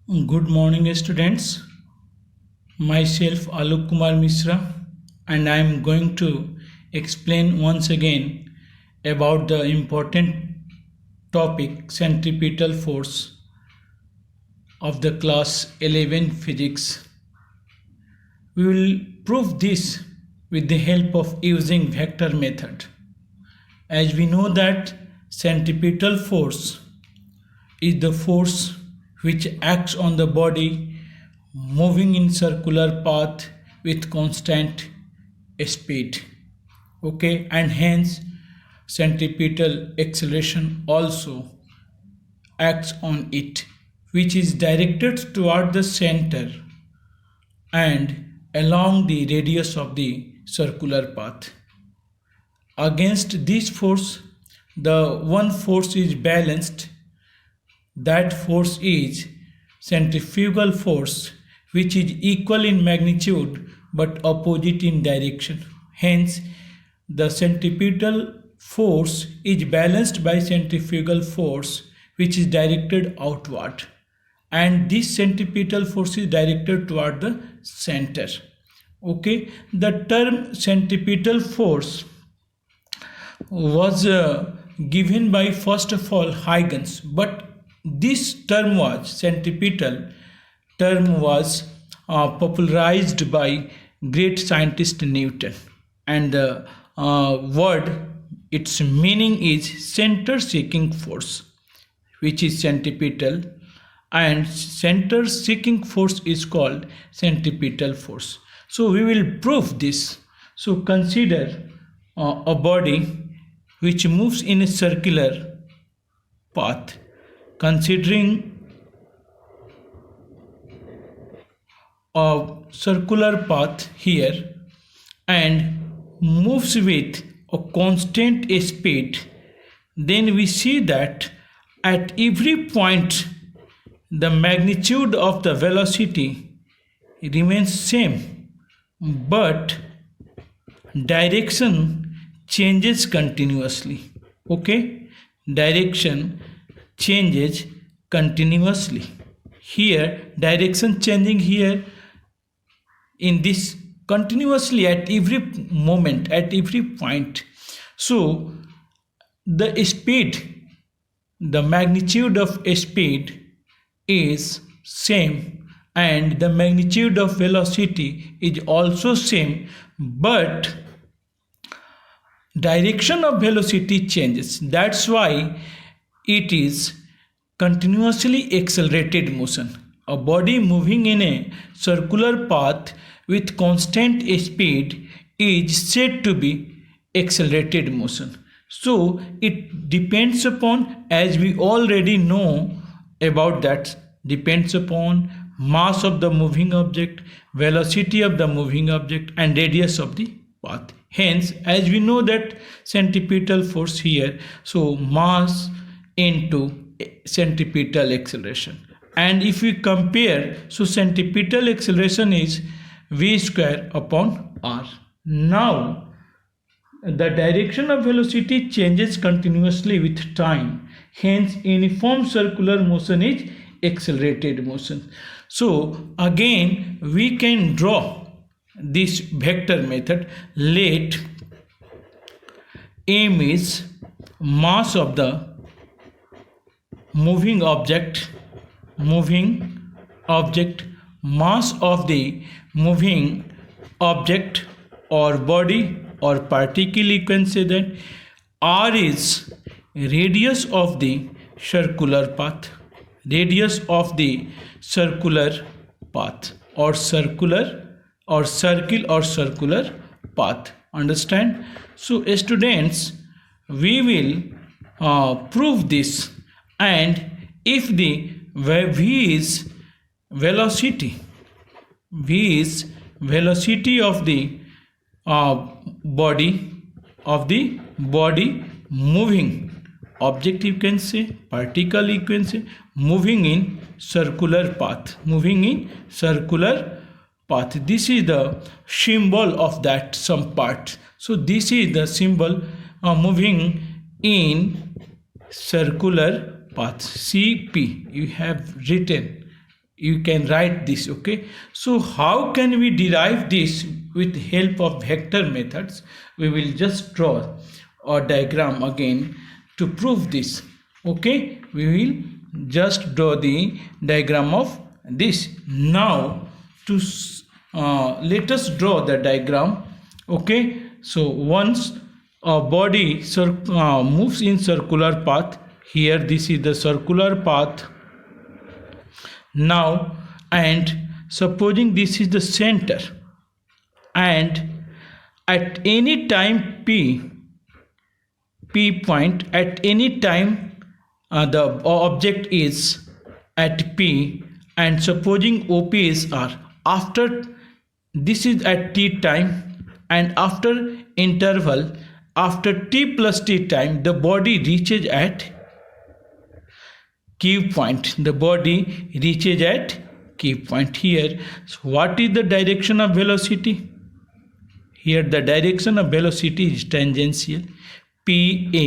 Good morning, students. Myself Alok Kumar Mishra, and I am going to explain once again about the important topic centripetal force of the class 11 physics. We will prove this with the help of using vector method. As we know that centripetal force is the force which acts on the body moving in circular path with constant speed. Okay, and hence centripetal acceleration also acts on it, which is directed toward the center and along the radius of the circular path. Against this force, the one force is balanced. That force is centrifugal force, which is equal in magnitude but opposite in direction. Hence, the centripetal force is balanced by centrifugal force, which is directed outward, and this centripetal force is directed toward the center. Okay, the term centripetal force was given by, first of all, Huygens, but this term was centripetal term was popularized by great scientist Newton, and the word, its meaning is center seeking force, which is centripetal, and center seeking force is called centripetal force. So we will prove this. So consider a body which moves in a circular path. Considering a circular path here and moves with a constant speed, then we see that at every point the magnitude of the velocity remains same, but direction changes continuously. Okay, direction changes continuously. Here, direction changing here in this continuously at every moment, at every point. So the speed, the magnitude of speed is same, and the magnitude of velocity is also same, but direction of velocity changes. That's why it is continuously accelerated motion. A body moving in a circular path with constant speed is said to be accelerated motion. So it depends upon, as we already know about that, depends upon mass of the moving object, velocity of the moving object, and radius of the path. Hence, as we know that centripetal force here, so mass into centripetal acceleration, and if we compare, so centripetal acceleration is v square upon r. Now the direction of velocity changes continuously with time, hence uniform circular motion is accelerated motion. So again we can draw this vector method. Let m is mass of the moving object, mass of the moving object or body or particle, you can say that. R is radius of the circular path, radius of the circular path, or circular or circle or circular path. Understand? So students, we will prove this, and if the v is velocity of the body moving object, you can say, particle, you can say, moving in circular path, this is the symbol of that some part. So this is the symbol moving in circular path, CP you have written you can write this. Okay, so how can we derive this with help of vector methods? We will just draw a diagram again to prove this. Okay, we will just draw the diagram of this. Now to let us draw the diagram. Okay, so once a body moves in circular path, here this is the circular path. Now, and supposing this is the center, and at any time p point, at any time the object is at p, and supposing OP is R, after this is at t time, and after interval after t plus t time, the body reaches at Q point. The body reaches at Q point here. So what is the direction of velocity? Here the direction of velocity is tangential PA,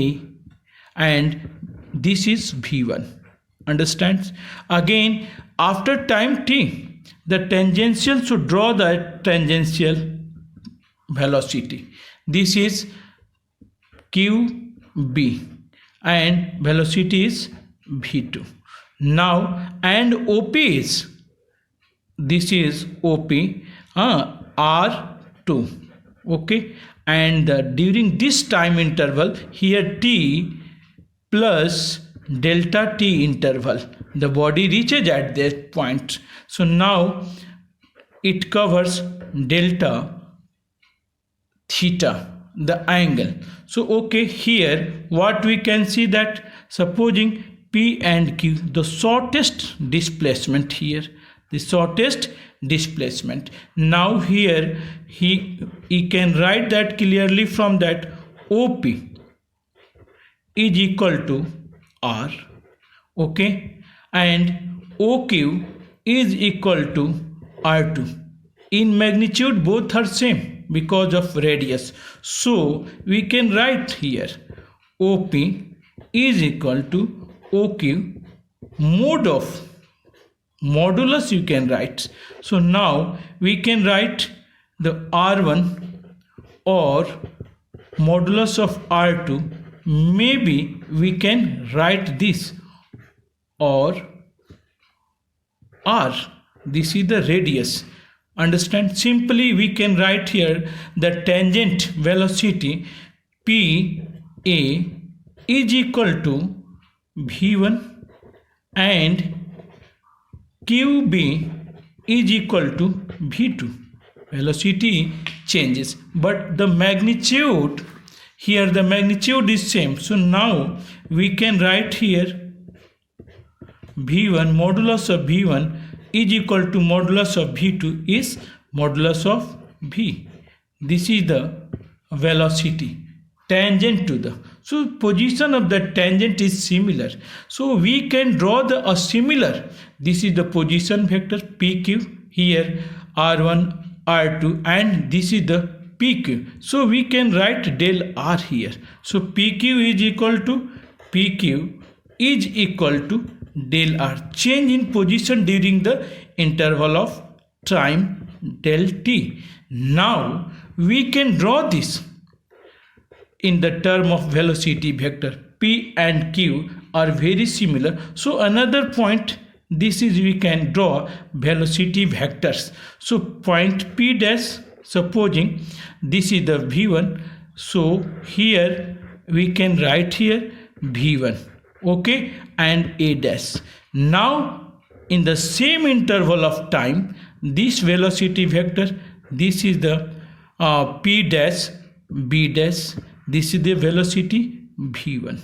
and this is V1. Understands? Again, after time t, the tangential should draw the tangential velocity. This is QB, and velocity is V2. Now, and OP is, this is OP, R2. Okay, and during this time interval, here T plus delta T interval, the body reaches at that point. So now it covers delta theta, the angle. So okay, here what we can see, that supposing P and Q, the shortest displacement here, the shortest displacement. Now here he can write that clearly from that OP is equal to R. Okay, and OQ is equal to R2. In magnitude both are same because of radius. So we can write here OP is equal to OQ mode of modulus, you can write. So now we can write the R1 or modulus of R2. Maybe we can write this, or R, this is the radius. Understand? Simply we can write here the tangent velocity PA is equal to V1, and QB is equal to V2. Velocity changes, but the magnitude, here the magnitude is same. So now we can write here V1, modulus of V1 is equal to modulus of V2 is modulus of V. This is the velocity tangent to the, so position of the tangent is similar. So we can draw a similar, this is the position vector PQ, here R1, R2, and this is the PQ. So we can write del R here. So PQ is equal to PQ is equal to del R, change in position during the interval of time del t. Now we can draw this in the term of velocity vector. P and Q are very similar. So another point, this is we can draw velocity vectors. So point P dash, supposing this is the V1, so here we can write here V1. Okay, and A dash. Now in the same interval of time, this velocity vector, this is the P dash, B dash, this is the velocity V1.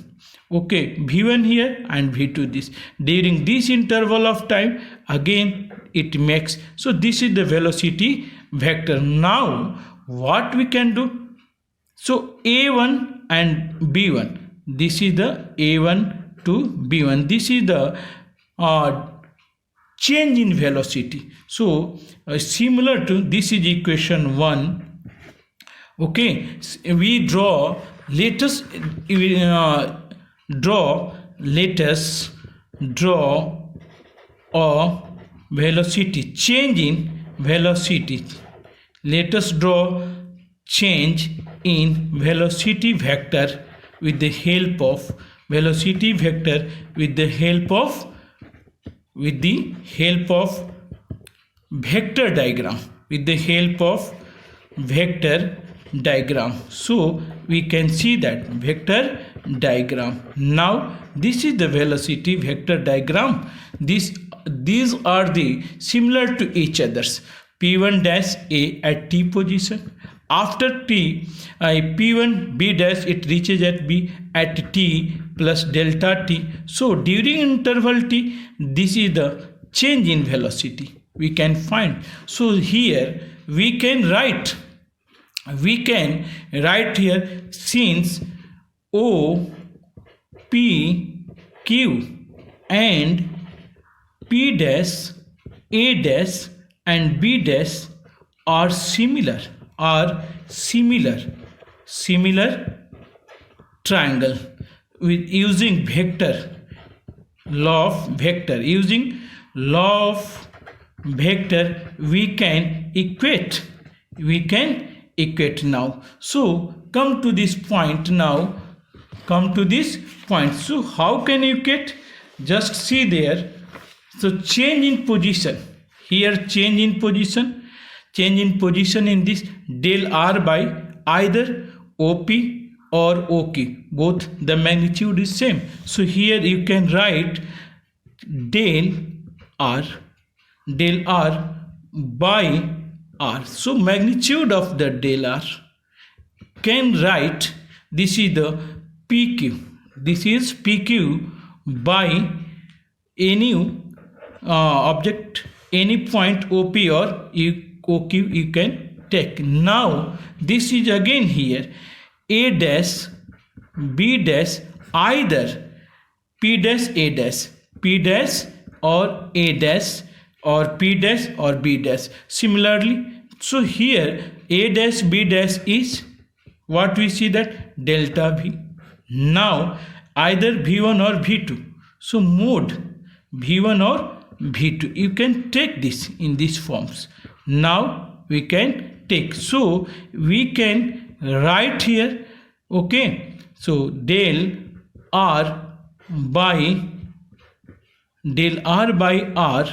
Okay, V1 here and V2 this. During this interval of time, again it makes, so this is the velocity vector. Now what we can do? So A1 and B1, this is the A1 to B1, this is the change in velocity. So similar to this is equation 1. Okay, we draw, let us draw a velocity, change in velocity. Let us draw change in velocity vector with the help of velocity vector with the help of vector diagram, with the help of vector diagram. So we can see that vector diagram. Now this is the velocity vector diagram. These are the similar to each others. P1 dash A at T position. After T, P1 B dash, it reaches at B at T plus delta T. So during interval T, this is the change in velocity we can find. So here we can write here, since O, P, Q and P dash, A dash and B dash are similar triangle with using law of vector we can equate now. So come to this point. So how can you equate? Just see there. So change in position here, change in position in this del R by either OP or OK, both the magnitude is same. So here you can write del R by R. So magnitude of the del R, can write this is the PQ. This is PQ by any object, any point OP or OQ you can take. Now this is again here A dash B dash, either P dash A dash, P dash or A dash, or P dash or B dash. Similarly, so here A dash B dash is what we see, that delta V. Now either V1 or V2. So mode V1 or V2, you can take this in these forms. Now we can take, so we can write here, okay, so del R by R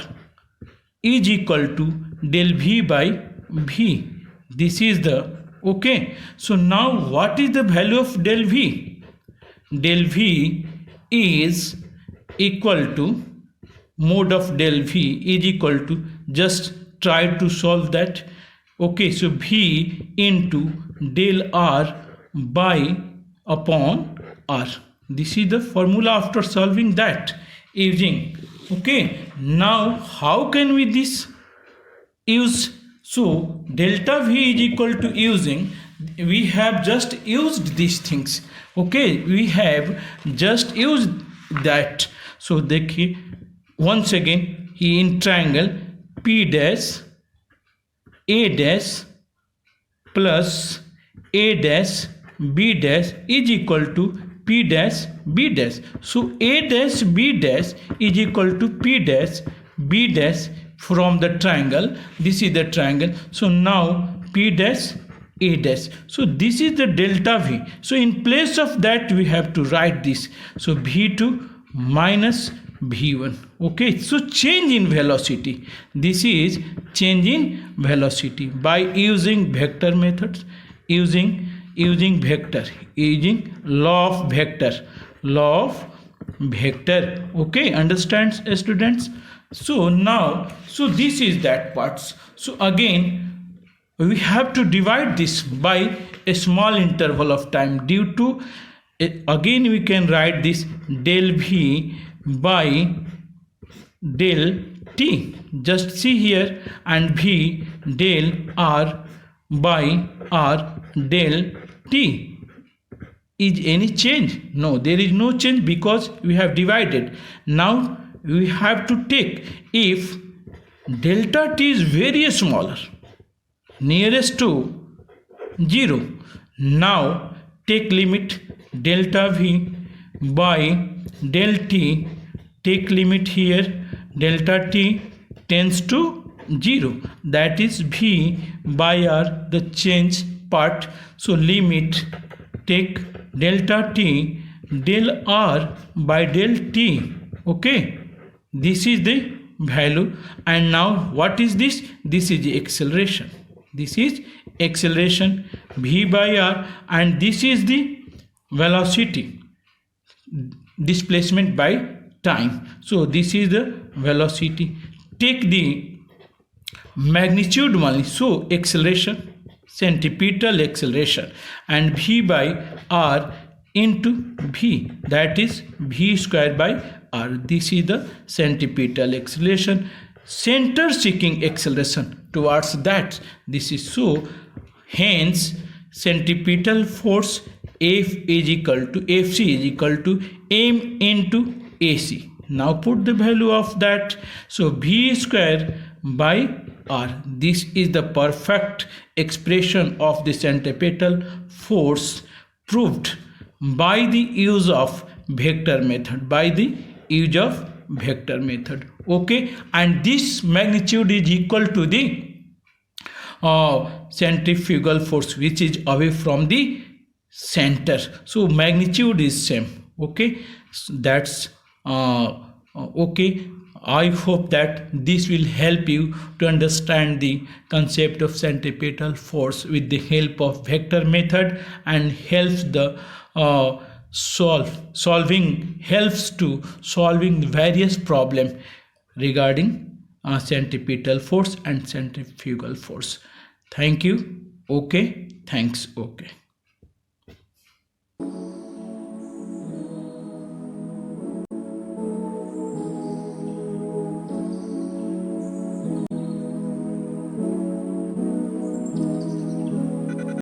is equal to del V by V. This is the, okay. So now what is the value of del V? Del V is equal to mode of del V is equal to, just try to solve that. Okay, so V into del R by upon R. This is the formula after solving that using. Okay, now how can we this use? So delta V is equal to, using, we have just used these things. Okay, we have just used that. So देखिए once again in triangle P dash A dash plus A dash B dash is equal to P dash B dash. So A dash B dash is equal to P dash B dash from the triangle. This is the triangle. So now P dash A dash. So this is the delta V. So in place of that we have to write this. So V2 minus V1. Okay, so change in velocity. This is change in velocity by using vector methods, using vector, using law of vector. Okay, understands students? So now, so this is that parts. So again we have to divide this by a small interval of time. Due to again we can write this del V by del T. Just see here, and V del R by R del T. Is any change? No, there is no change because we have divided. Now we have to take, if delta T is very smaller, nearest to 0, now take limit delta V by del T, take limit here delta T tends to 0, that is V by R, the change part. So limit, take delta t del R by del t. Okay, this is the value. And now what is this? This is the acceleration. This is acceleration V by R, and this is the velocity, displacement by time. So this is the velocity. Take the magnitude only. So acceleration, centripetal acceleration, and V by R into V, that is V square by R. This is the centripetal acceleration. Center seeking acceleration towards that. This is so. Hence, centripetal force F is equal to Fc is equal to m into AC. Now put the value of that. So V square by R. This is the perfect expression of the centripetal force proved by the use of vector method. By the use of vector method. Okay, and this magnitude is equal to the centrifugal force which is away from the center. So magnitude is same. Okay, so that's okay. I hope that this will help you to understand the concept of centripetal force with the help of vector method, and helps the helps to solving various problem regarding centripetal force and centrifugal force. Thank you. Okay, thanks. Okay.